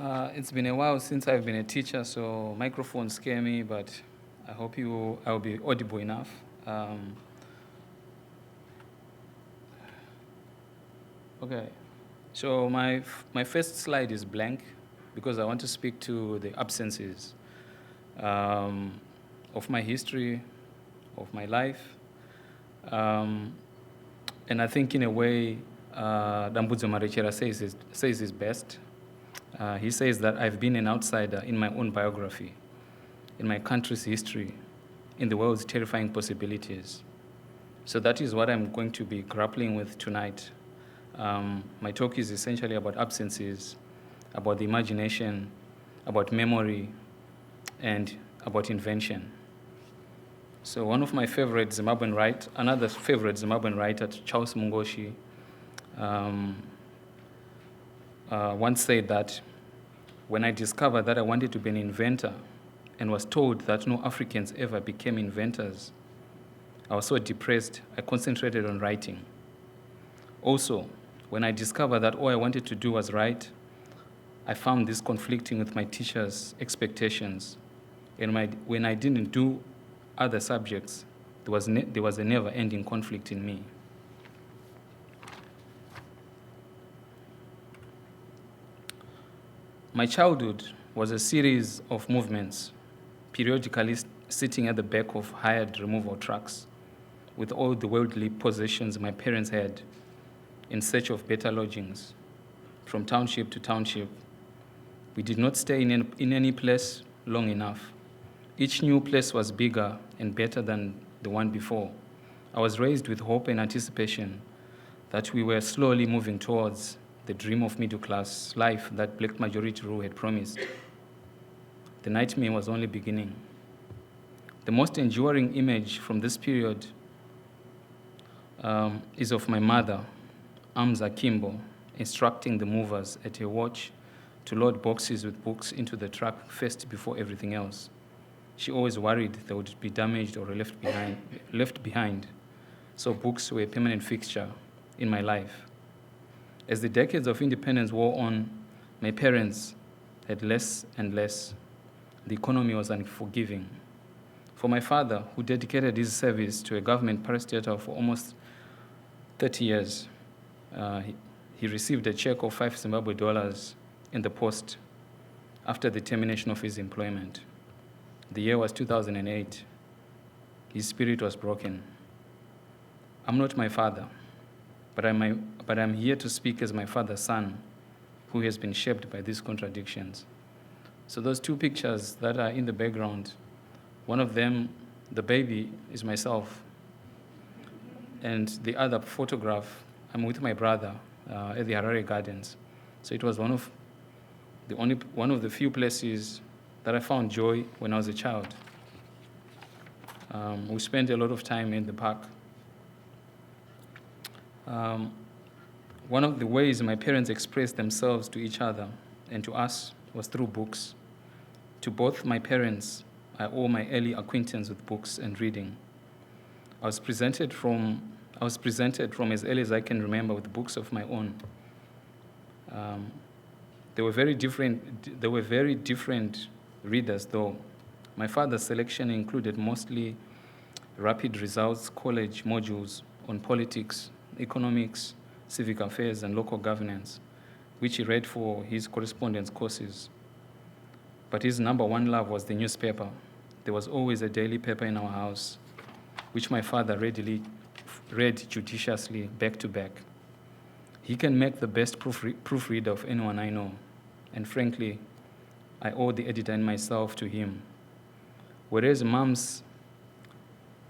It's been a while since I've been a teacher, so microphones scare me, but I hope I'll be audible enough. Okay, so my first slide is blank because I want to speak to the absences of my history, of my life. And I think in a way, Dambudzo Marechera says his best. He says that I've been an outsider in my own biography, in my country's history, in the world's terrifying possibilities. So that is what I'm going to be grappling with tonight. My talk is essentially about absences, about the imagination, about memory, and about invention. So one of my favorite Zimbabwean writers, another favorite Zimbabwean writer, Charles Mungoshi, once said that when I discovered that I wanted to be an inventor and was told that no Africans ever became inventors, I was so depressed, I concentrated on writing. Also, when I discovered that all I wanted to do was write, I found this conflicting with my teacher's expectations. And when I didn't do other subjects, there was a never-ending conflict in me. My childhood was a series of movements, periodically sitting at the back of hired removal trucks with all the worldly possessions my parents had in search of better lodgings. From township to township, we did not stay in any place long enough. Each new place was bigger and better than the one before. I was raised with hope and anticipation that we were slowly moving towards the dream of middle-class life that black majority rule had promised. The nightmare was only beginning. The most enduring image from this period is of my mother, Amza Kimbo, instructing the movers at her watch to load boxes with books into the truck first before everything else. She always worried they would be damaged or left behind, so books were a permanent fixture in my life. As the decades of independence wore on, my parents had less and less. The economy was unforgiving. For my father, who dedicated his service to a government parastatal for almost 30 years, he received a check of $5 in the post after the termination of his employment. The year was 2008. His spirit was broken. I'm not my father, but I'm here to speak as my father's son, who has been shaped by these contradictions. So those two pictures that are in the background, one of them, the baby, is myself. And the other photograph, I'm with my brother at the Harare Gardens. So it was one of the few places that I found joy when I was a child. We spent a lot of time in the park. One of the ways my parents expressed themselves to each other and to us was through books. To both my parents, I owe my early acquaintance with books and reading. I was presented from as early as I can remember with books of my own. They were very different readers, though. My father's selection included mostly rapid results college modules on politics, economics, civic affairs, and local governance, which he read for his correspondence courses. But his number one love was the newspaper. There was always a daily paper in our house, which my father readily read judiciously back to back. He can make the best proofreader of anyone I know, and frankly, I owe the editor and myself to him. Whereas Mom's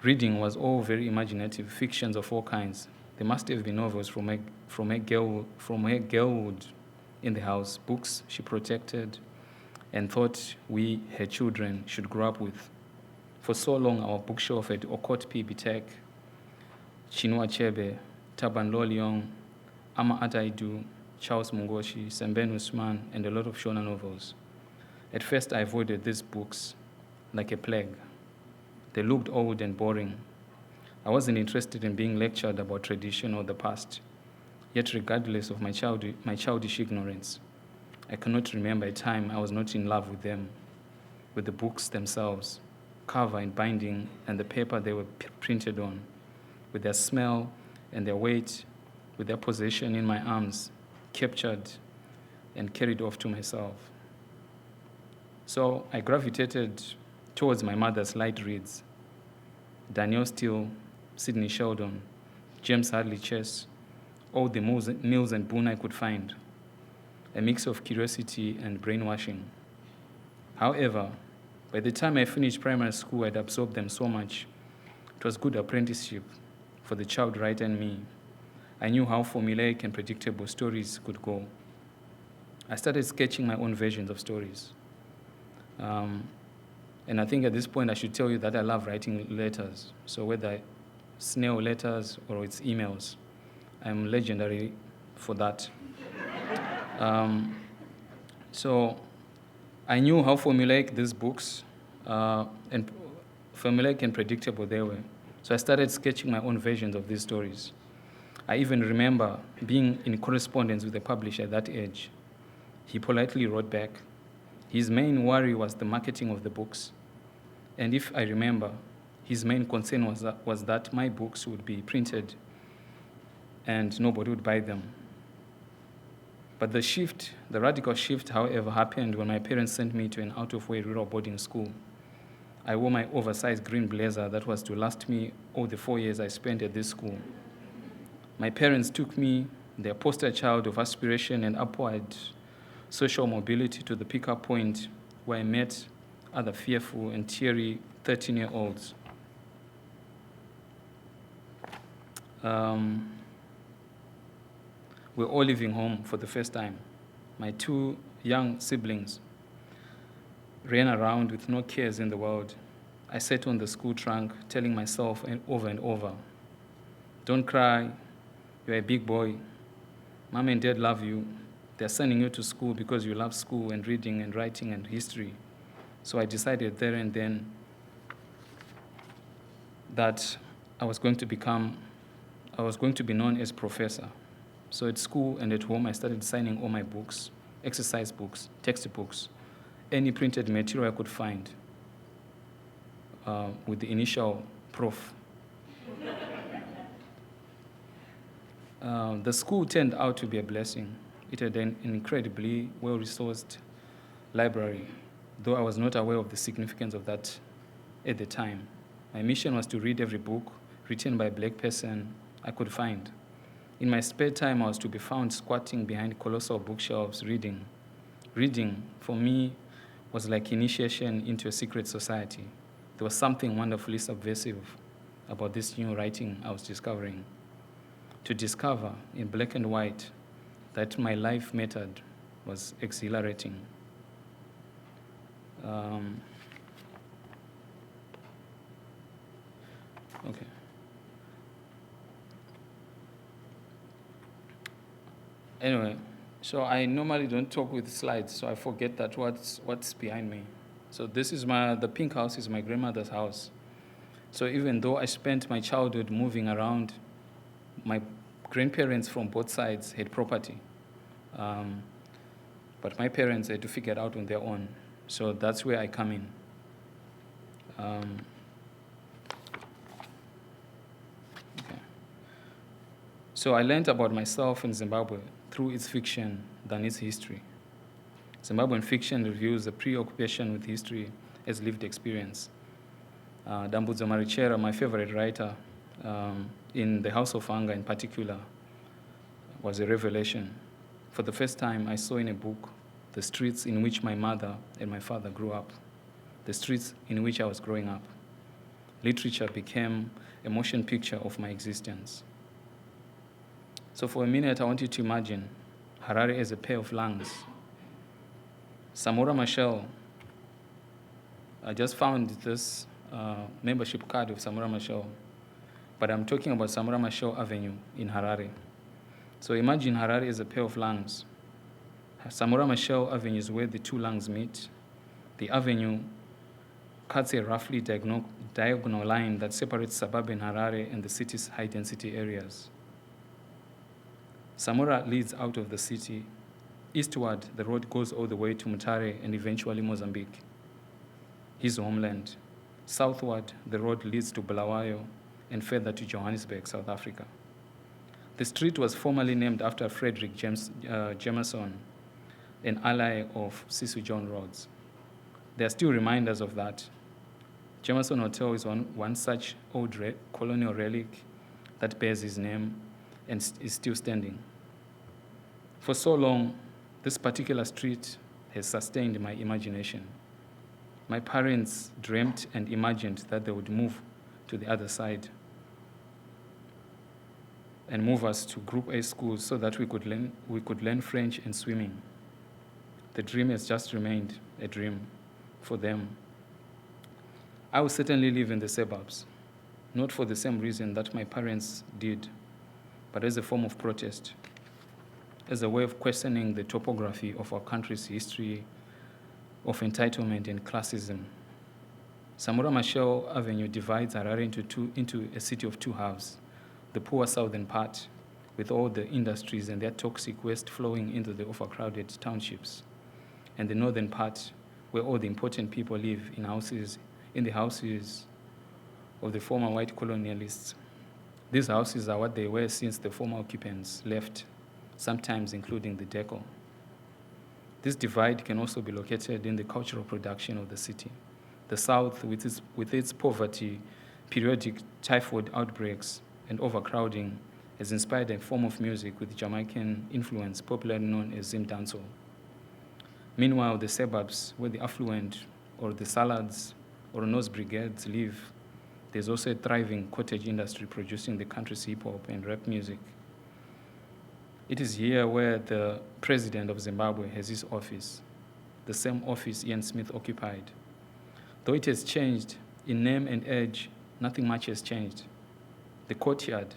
reading was all very imaginative, fictions of all kinds. There must have been novels from her girlhood in the house, books she protected and thought we, her children, should grow up with. For so long, our bookshelf had Okot P. Bitek, Chinua Achebe, Taban Loliong, Ama Ataidu, Charles Mungoshi, Sembeni Usman, and a lot of Shona novels. At first, I avoided these books like a plague. They looked old and boring. I wasn't interested in being lectured about tradition or the past. Yet regardless of my childish ignorance, I cannot remember a time I was not in love with them, with the books themselves, cover and binding, and the paper they were printed on, with their smell and their weight, with their possession in my arms, captured and carried off to myself. So I gravitated towards my mother's light reads, Danielle Steele, Sidney Sheldon, James Hadley Chase, all the Mills and Boone I could find, a mix of curiosity and brainwashing. However, by the time I finished primary school, I'd absorbed them so much. It was good apprenticeship for the child writer and me. I knew how formulaic and predictable stories could go. I started sketching my own versions of stories. And I think at this point I should tell you that I love writing letters. So whether snail letters or it's emails, I'm legendary for that. So I knew how formulaic these books and formulaic and predictable they were. So I started sketching my own versions of these stories. I even remember being in correspondence with the publisher at that age. He politely wrote back. His main worry was the marketing of the books. And if I remember, his main concern was that my books would be printed and nobody would buy them. But the radical shift, however, happened when my parents sent me to an out-of-way rural boarding school. I wore my oversized green blazer that was to last me all the 4 years I spent at this school. My parents took me, their poster child of aspiration and upward social mobility, to the pickup point where I met other fearful and teary 13-year-olds. We're all leaving home for the first time. My 2 young siblings ran around with no cares in the world. I sat on the school trunk, telling myself over and over, don't cry, you're a big boy. Mom and Dad love you. They're sending you to school because you love school and reading and writing and history. So I decided there and then that I was going to be known as professor. So at school and at home, I started signing all my books, exercise books, textbooks, any printed material I could find with the initial Prof. The school turned out to be a blessing. It had an incredibly well-resourced library, though I was not aware of the significance of that at the time. My mission was to read every book written by a black person I could find. In my spare time, I was to be found squatting behind colossal bookshelves reading. Reading, for me, was like initiation into a secret society. There was something wonderfully subversive about this new writing I was discovering. To discover in black and white that my life mattered was exhilarating. Okay. Anyway, so I normally don't talk with slides, so I forget that what's behind me. So this is the pink house is my grandmother's house. So even though I spent my childhood moving around, my grandparents from both sides had property. But my parents had to figure it out on their own. So that's where I come in. Okay. So I learned about myself in Zimbabwe through its fiction than its history. Zimbabwean fiction reviews the preoccupation with history as lived experience. Dambudzo Marichera, my favorite writer, in The House of Hunger in particular, was a revelation. For the first time, I saw in a book the streets in which my mother and my father grew up, the streets in which I was growing up. Literature became a motion picture of my existence. So for a minute, I want you to imagine Harare as a pair of lungs. Samora Machel, I just found this membership card of Samora Machel, but I'm talking about Samora Machel Avenue in Harare. So imagine Harare as a pair of lungs. Samora Machel Avenue is where the 2 lungs meet. The avenue cuts a roughly diagonal line that separates suburban Harare and the city's high-density areas. Samora leads out of the city Eastward, the road goes all the way to Mutare and eventually Mozambique, his homeland. Southward, the road leads to Bulawayo and further to Johannesburg, South Africa. The street was formerly named after Frederick Jameson, an ally of Cecil John Rhodes. There are still reminders of that. Jameson Hotel is one such old colonial relic that bears his name and is still standing. For so long, this particular street has sustained my imagination. My parents dreamt and imagined that they would move to the other side and move us to Group A schools so that we could learn French and swimming. The dream has just remained a dream for them. I will certainly live in the suburbs, not for the same reason that my parents did, but as a form of protest, as a way of questioning the topography of our country's history of entitlement and classism. Samora Machel Avenue divides Harare into a city of two halves, the poor southern part, with all the industries and their toxic waste flowing into the overcrowded townships, and the northern part, where all the important people live in the houses of the former white colonialists. These houses are what they were since the former occupants left, sometimes including the decor. This divide can also be located in the cultural production of the city. The South, with its poverty, periodic typhoid outbreaks, and overcrowding, has inspired a form of music with Jamaican influence, popularly known as Zim dancehall. Meanwhile, the suburbs, where the affluent or the salads or nose brigades live, there's also a thriving cottage industry producing the country's hip-hop and rap music. It is here where the president of Zimbabwe has his office, the same office Ian Smith occupied. Though it has changed in name and age, nothing much has changed. The courtyard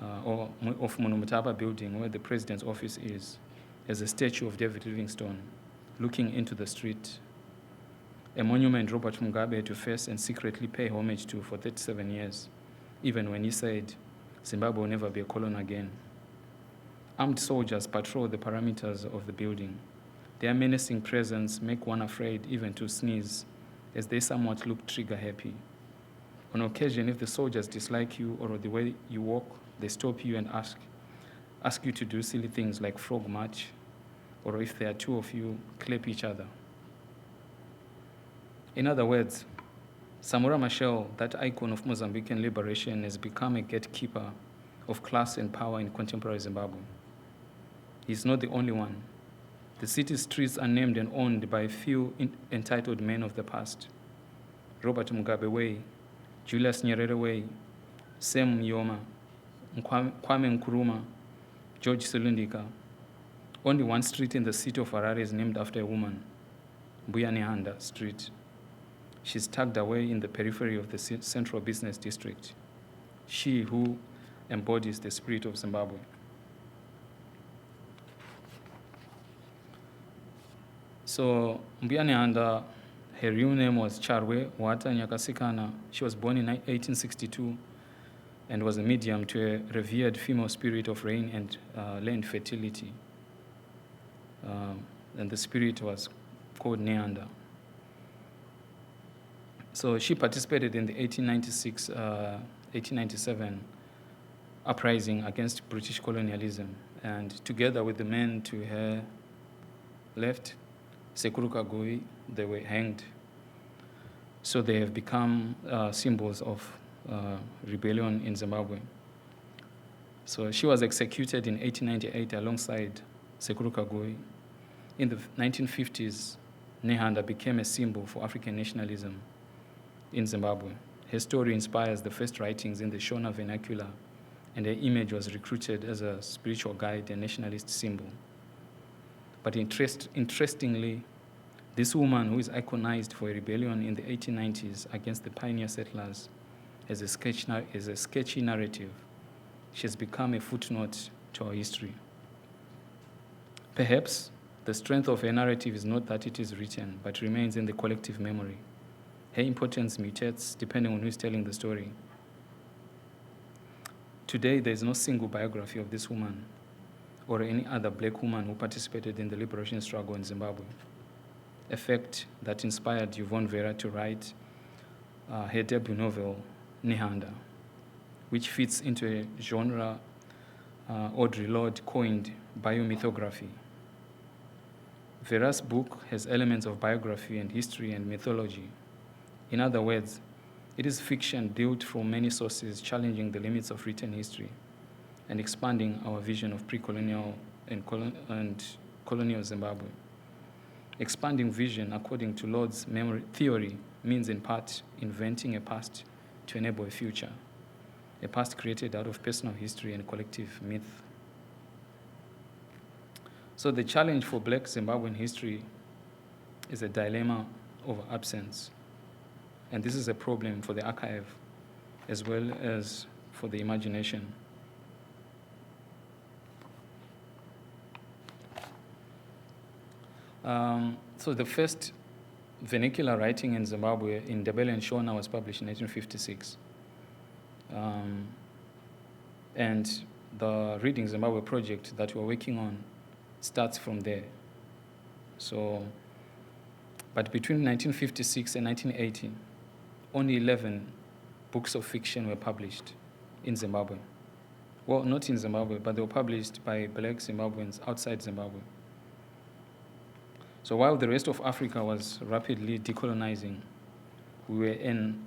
of Monumutaba building, where the president's office is a statue of David Livingstone looking into the street, a monument Robert Mugabe had to face and secretly pay homage to for 37 years, even when he said, Zimbabwe will never be a colony again. Armed soldiers patrol the perimeters of the building. Their menacing presence make one afraid even to sneeze, as they somewhat look trigger-happy. On occasion, if the soldiers dislike you or the way you walk, they stop you and ask you to do silly things like frog march, or if there are two of you, clap each other. In other words, Samora Machel, that icon of Mozambican liberation, has become a gatekeeper of class and power in contemporary Zimbabwe. He's not the only one. The city's streets are named and owned by a few entitled men of the past. Robert Mugabe Way, Julius Nyerere Way, Sam Myoma, Kwame Nkrumah, George Silundika. Only one street in the city of Harare is named after a woman, Mbuyanihanda Street. She's tucked away in the periphery of the central business district. She who embodies the spirit of Zimbabwe. So Mbuyanihanda, her real name was Charwe Wata Nyakasikana. She was born in 1862 and was a medium to a revered female spirit of rain and land fertility. And the spirit was called Neanda. So she participated in the 1897 uprising against British colonialism, and together with the men to her left, Sekuru Kagui, they were hanged. So they have become symbols of rebellion in Zimbabwe. So she was executed in 1898 alongside Sekuru Kagui. In the 1950s, Nehanda became a symbol for African nationalism in Zimbabwe. Her story inspires the first writings in the Shona vernacular, and her image was recruited as a spiritual guide and nationalist symbol. But interestingly, this woman, who is iconized for a rebellion in the 1890s against the pioneer settlers, has a sketchy narrative. She has become a footnote to our history. Perhaps the strength of her narrative is not that it is written, but remains in the collective memory. Her importance mutates depending on who is telling the story. Today, there is no single biography of this woman. or any other black woman who participated in the liberation struggle in Zimbabwe, a fact that inspired Yvonne Vera to write her debut novel, Nihanda, which fits into a genre Audre Lorde coined biomythography. Vera's book has elements of biography and history and mythology. In other words, it is fiction built from many sources, challenging the limits of written history and expanding our vision of pre-colonial and colonial Zimbabwe. Expanding vision, according to Lorde's memory theory, means in part inventing a past to enable a future, a past created out of personal history and collective myth. So the challenge for black Zimbabwean history is a dilemma of absence. And this is a problem for the archive as well as for the imagination. So the first vernacular writing in Zimbabwe in Ndebele and Shona was published in 1956. And the Reading Zimbabwe project that we're working on starts from there. So, but between 1956 and 1980, only 11 books of fiction were published in Zimbabwe. Well, not in Zimbabwe, but they were published by black Zimbabweans outside Zimbabwe. So while the rest of Africa was rapidly decolonizing, we were an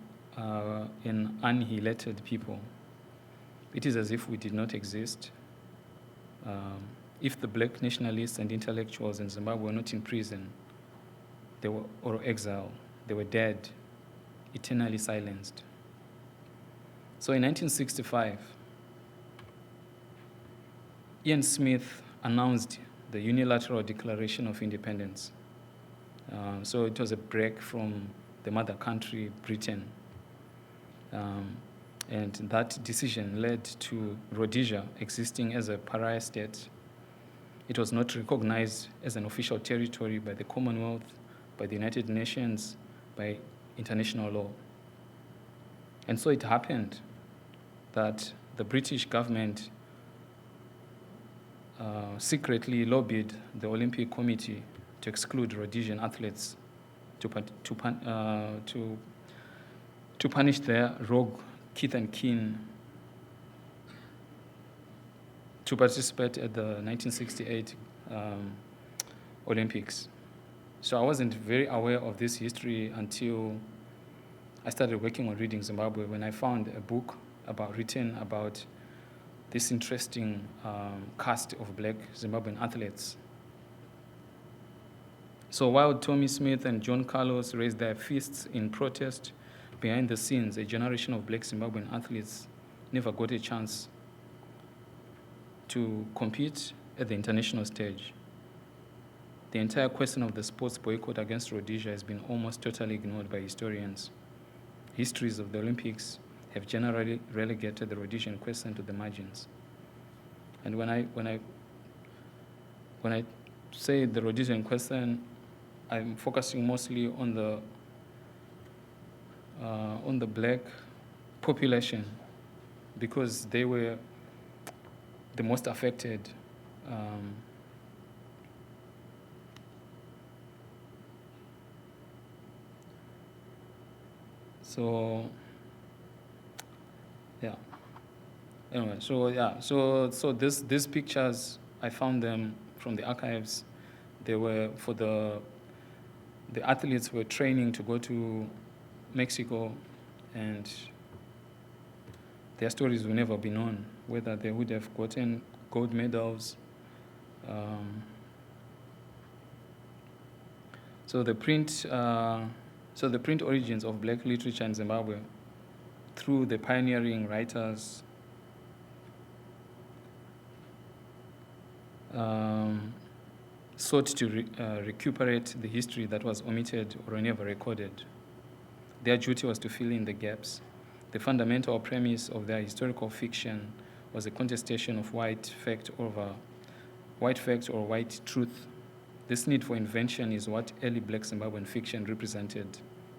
annihilated people. It is as if we did not exist. If the black nationalists and intellectuals in Zimbabwe were not in prison, they were or exiled, they were dead, eternally silenced. So in 1965, Ian Smith announced the unilateral Declaration of Independence. So it was a break from the mother country, Britain. And that decision led to Rhodesia existing as a pariah state. It was not recognized as an official territory by the Commonwealth, by the United Nations, by international law. And so it happened that the British government secretly lobbied the Olympic Committee to exclude Rhodesian athletes to punish their rogue kith and kin to participate at the 1968 Olympics. So I wasn't very aware of this history until I started working on Reading Zimbabwe, when I found a book written about this interesting cast of black Zimbabwean athletes. So while Tommy Smith and John Carlos raised their fists in protest, behind the scenes, a generation of black Zimbabwean athletes never got a chance to compete at the international stage. The entire question of the sports boycott against Rhodesia has been almost totally ignored by historians. Histories of the Olympics have generally relegated the Rhodesian question to the margins. And when I say the Rhodesian question, I'm focusing mostly on the black population, because they were the most affected. So these pictures, I found them from the archives. They were for the athletes were training to go to Mexico, and their stories will never be known, whether they would have gotten gold medals. So the print origins of black literature in Zimbabwe through the pioneering writers sought to recuperate the history that was omitted or never recorded. Their duty was to fill in the gaps. The fundamental premise of their historical fiction was a contestation of white fact or white truth. This need for invention is what early black Zimbabwean fiction represented.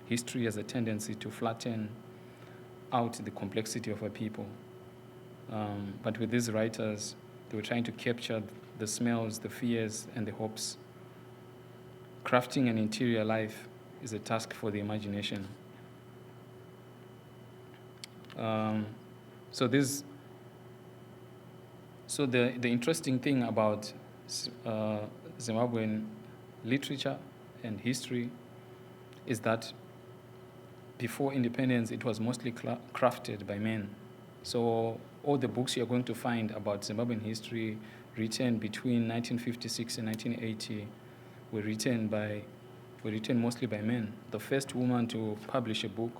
History has a tendency to flatten out the complexity of a people. But with these writers, they were trying to capture the smells, the fears, and the hopes. Crafting an interior life is a task for the imagination. So the interesting thing about Zimbabwean literature and history is that before independence, it was mostly crafted by men. So all the books you're going to find about Zimbabwean history written between 1956 and 1980 were written mostly by men. The first woman to publish a book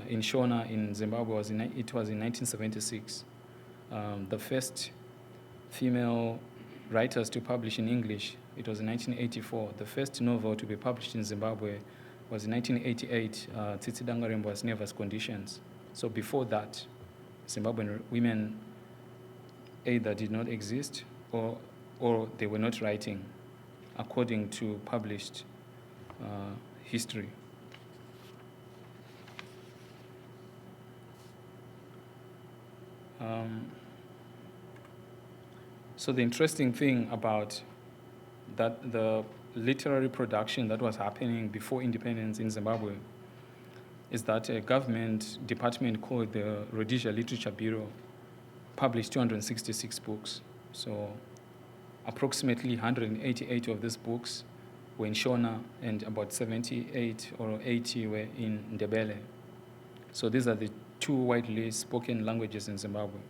in Shona in Zimbabwe was in 1976. The first female writers to publish in English, it was in 1984. The first novel to be published in Zimbabwe was in 1988, Tsitsi Dangarembwa's Nervous Conditions. So before that, Zimbabwean women either did not exist or they were not writing according to published history. So the interesting thing about that, the literary production that was happening before independence in Zimbabwe, is that a government department called the Rhodesia Literature Bureau published 266 books. So approximately 188 of these books were in Shona, and about 78 or 80 were in Ndebele. So these are the two widely spoken languages in Zimbabwe.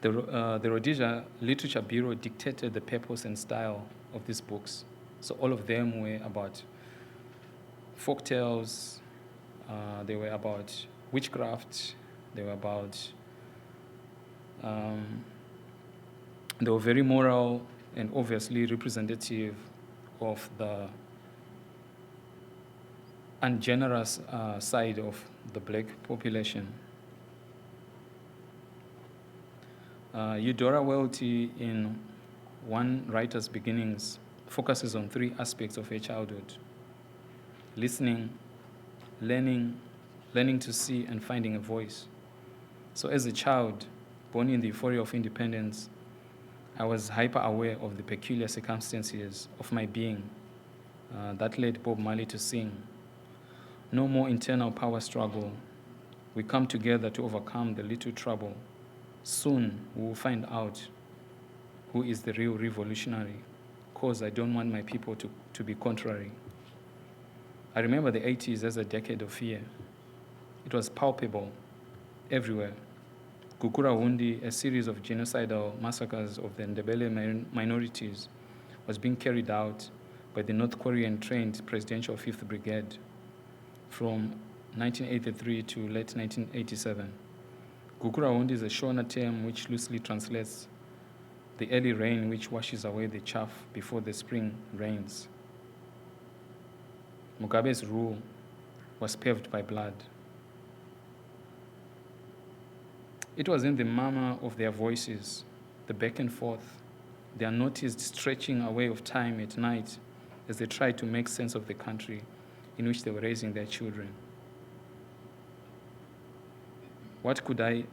The Rhodesia Literature Bureau dictated the purpose and style of these books. So all of them were about folk tales, they were about witchcraft, they were about, they were very moral and obviously representative of the ungenerous side of the black population. Eudora Welty, in One Writer's Beginnings, focuses on three aspects of her childhood: listening, learning to see, and finding a voice. So as a child, born in the euphoria of independence, I was hyper-aware of the peculiar circumstances of my being that led Bob Marley to sing, "No more internal power struggle. We come together to overcome the little trouble. Soon we will find out who is the real revolutionary, cause I don't want my people to be contrary." I remember the 80s as a decade of fear. It was palpable everywhere. Gukurahundi, a series of genocidal massacres of the Ndebele minorities, was being carried out by the North Korean-trained Presidential 5th Brigade from 1983 to late 1987. Gukurahundi is a Shona term which loosely translates the early rain which washes away the chaff before the spring rains. Mugabe's rule was paved by blood. It was in the murmur of their voices, the back and forth, the unnoticed stretching away of time at night as they tried to make sense of the country in which they were raising their children. What could I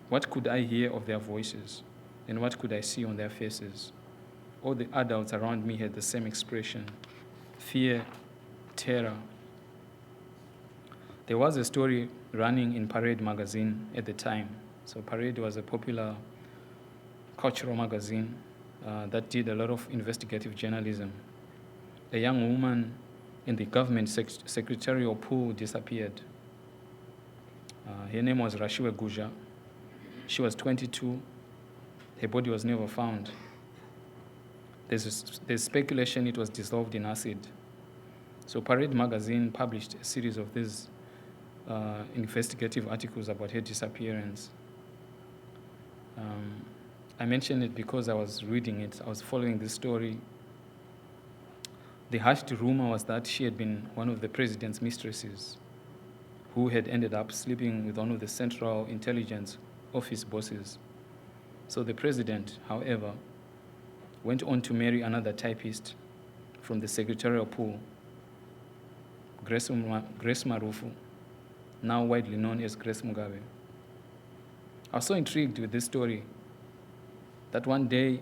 hear of their voices, and what could I see on their faces? All the adults around me had the same expression: fear, terror. There was a story running in Parade magazine at the time. So Parade was a popular cultural magazine that did a lot of investigative journalism. A young woman in the government secretarial pool disappeared. Her name was Rashiwe Guja. She was 22. Her body was never found. There's speculation it was dissolved in acid. So Parade magazine published a series of these investigative articles about her disappearance. I mention it because I was reading it. I was following this story. The hushed rumor was that she had been one of the president's mistresses who had ended up sleeping with one of the Central Intelligence Office bosses. So the president, however, went on to marry another typist from the secretarial pool, Grace Marufu, now widely known as Grace Mugabe. I was so intrigued with this story that one day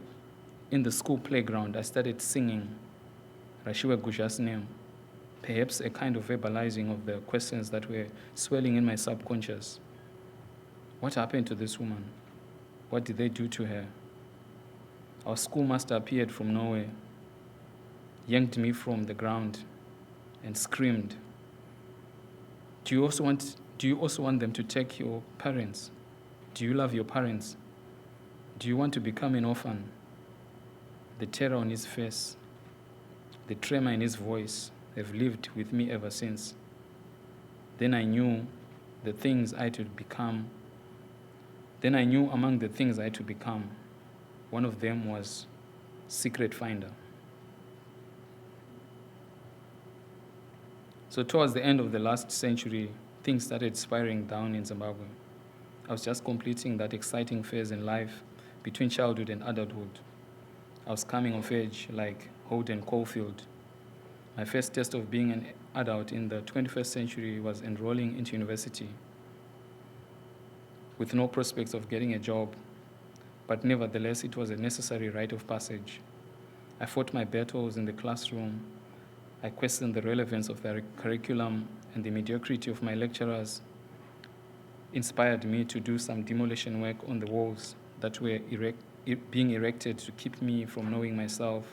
in the school playground, I started singing Rashiwe Guja's name, perhaps a kind of verbalizing of the questions that were swelling in my subconscious. What happened to this woman? What did they do to her? Our schoolmaster appeared from nowhere, yanked me from the ground, and screamed, Do you also want them to take your parents? Do you love your parents? Do you want to become an orphan? The terror on his face, the tremor in his voice have lived with me ever since. Then I knew the things I had to become. Then I knew among the things I had to become, one of them was secret finder. So towards the end of the last century, things started spiraling down in Zimbabwe. I was just completing that exciting phase in life between childhood and adulthood. I was coming of age like Houghton Caulfield. My first taste of being an adult in the 21st century was enrolling into university with no prospects of getting a job, but nevertheless it was a necessary rite of passage. I fought my battles in the classroom. I questioned the relevance of the curriculum, and the mediocrity of my lecturers inspired me to do some demolition work on the walls that were being erected to keep me from knowing myself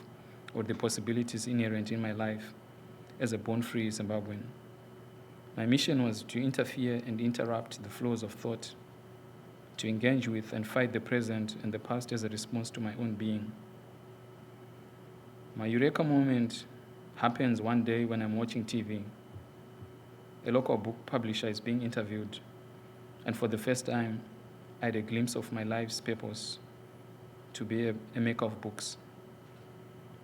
or the possibilities inherent in my life as a born-free Zimbabwean. My mission was to interfere and interrupt the flows of thought, to engage with and fight the present and the past as a response to my own being. My eureka moment happens one day when I'm watching TV. A local book publisher is being interviewed, and for the first time, I had a glimpse of my life's purpose, to be a maker of books.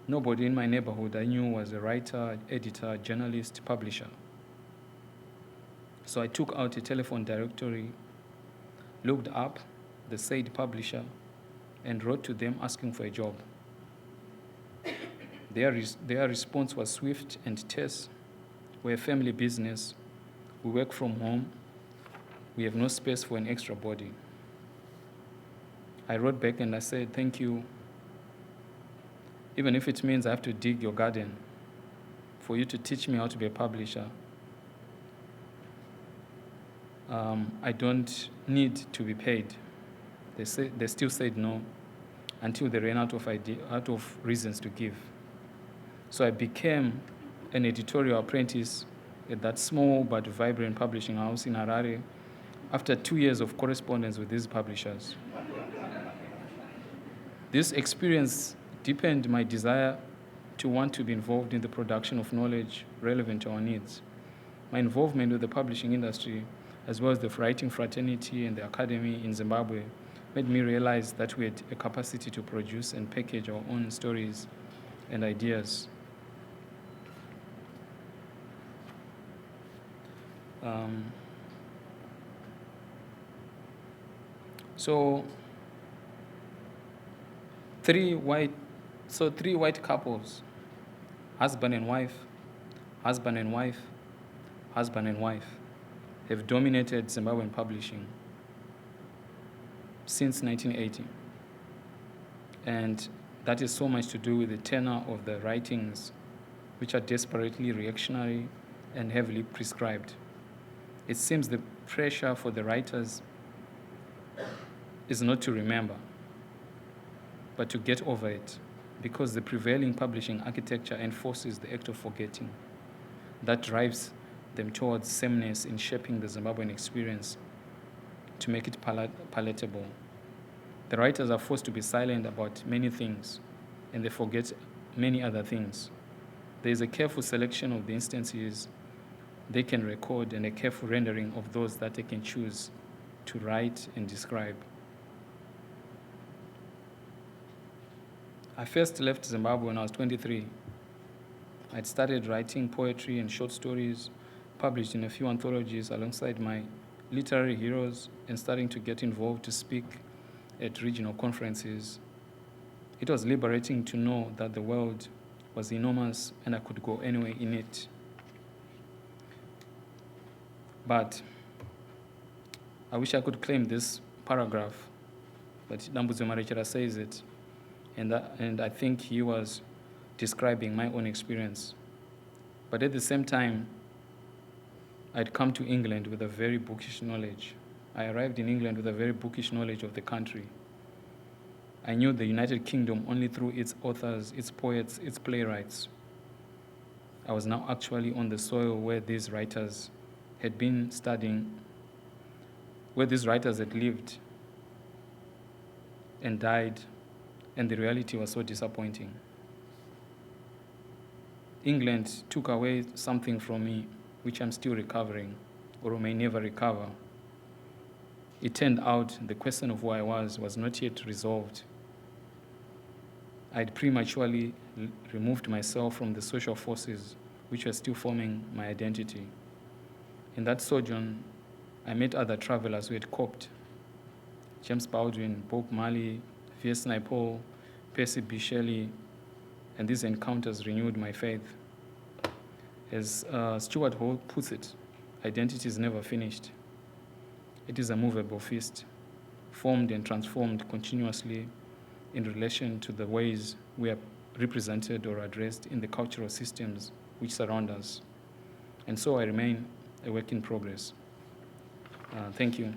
Nobody in my neighborhood I knew was a writer, editor, journalist, publisher. So I took out a telephone directory, looked up the said publisher, and wrote to them asking for a job. Their response was swift and terse. We're a family business. We work from home. We have no space for an extra body. I wrote back and I said, thank you. Even if it means I have to dig your garden for you to teach me how to be a publisher, I don't need to be paid. They still said no until they ran out of reasons to give. So I became an editorial apprentice at that small but vibrant publishing house in Harare after 2 years of correspondence with these publishers. This experience deepened my desire to want to be involved in the production of knowledge relevant to our needs. My involvement with the publishing industry, as well as the writing fraternity and the academy in Zimbabwe, made me realize that we had a capacity to produce and package our own stories and ideas. So three white couples, husband and wife, husband and wife, husband and wife, have dominated Zimbabwean publishing since 1980. And that is so much to do with the tenor of the writings, which are desperately reactionary and heavily prescribed. It seems the pressure for the writers is not to remember, but to get over it, because the prevailing publishing architecture enforces the act of forgetting. That drives them towards sameness in shaping the Zimbabwean experience to make it palatable. The writers are forced to be silent about many things, and they forget many other things. There is a careful selection of the instances they can record and a careful rendering of those that they can choose to write and describe. I first left Zimbabwe when I was 23. I'd started writing poetry and short stories, published in a few anthologies alongside my literary heroes, and starting to get involved to speak at regional conferences. It was liberating to know that the world was enormous and I could go anywhere in it. But I wish I could claim this paragraph but Dambudzo Marechera says it, and I think he was describing my own experience. But at the same time, I'd come to England with a very bookish knowledge. I arrived in England with a very bookish knowledge of the country. I knew the United Kingdom only through its authors, its poets, its playwrights. I was now actually on the soil where these writers had been studying, where these writers had lived and died, and the reality was so disappointing. England took away something from me which I'm still recovering, or may never recover. It turned out the question of who I was not yet resolved. I'd prematurely removed myself from the social forces which were still forming my identity. In that sojourn, I met other travelers who had coped. James Baldwin, Bob Marley, V.S. Naipaul, Percy B. Shelley, and these encounters renewed my faith. As Stuart Hall puts it, identity is never finished. It is a movable feast, formed and transformed continuously in relation to the ways we are represented or addressed in the cultural systems which surround us. And so I remain a work in progress. Thank you.